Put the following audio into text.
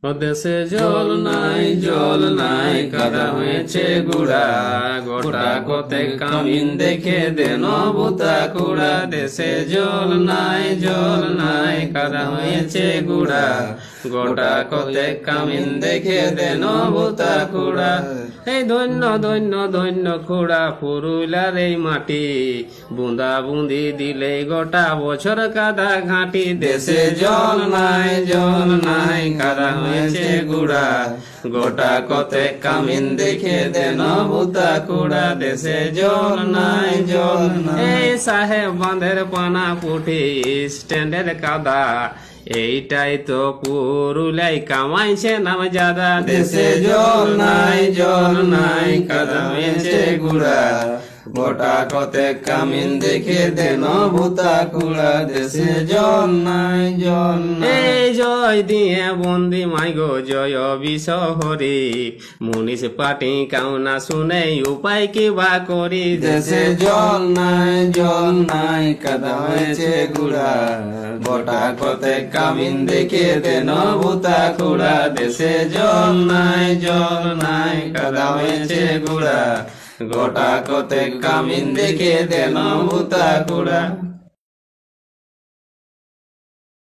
ও দেশে জল নাই কাদা হয়েছে গুড়া, গোটা কতে কামিন দেখে দেন বুতা কুড়া। দেশে জল নাই কাদা হয়েছে গুড়া, গোটা কতে কামিন দেখে দেন বুতা কুড়া। এই ধন্য ধন্য ধন্য খুড়া পুরুলার এই মাটি, বুঁদা বুঁদি দিলে গোটা বছর কাদা ঘাটি। দেশে জল নাই কাদা হয়েছে গুড়া, গোটা কতে কামিন দেখে দেন বুতা কুড়া। দেশে জল নাই এই সাহেব বাঁধের পানা পুঠি স্ট্যান্ডের কাদা, এইটাই তো পুরুলাই কামাইছে নাম জাদা। দেশে জল নাই কাদা হয়েছে গুড়া, গোটা কতে কামিন দেখে দেন বুতা কুড়া। দেশে জল নাই এই জয় দিয়ে বন্দি মাইগো জয় বিশহরি, মুনিশ পাটি কাউনা শুনে উপায় কিবা করি। দেশে জল নাই কাদা হয়েছে গুড়া, গোটা কতে কামিন দেখে দেন বুতা কুড়া। দেশে জল নাই কাদা হয়েছে গুড়া, গোটা কতে কামিন দেখে দেন বুতা কুড়া।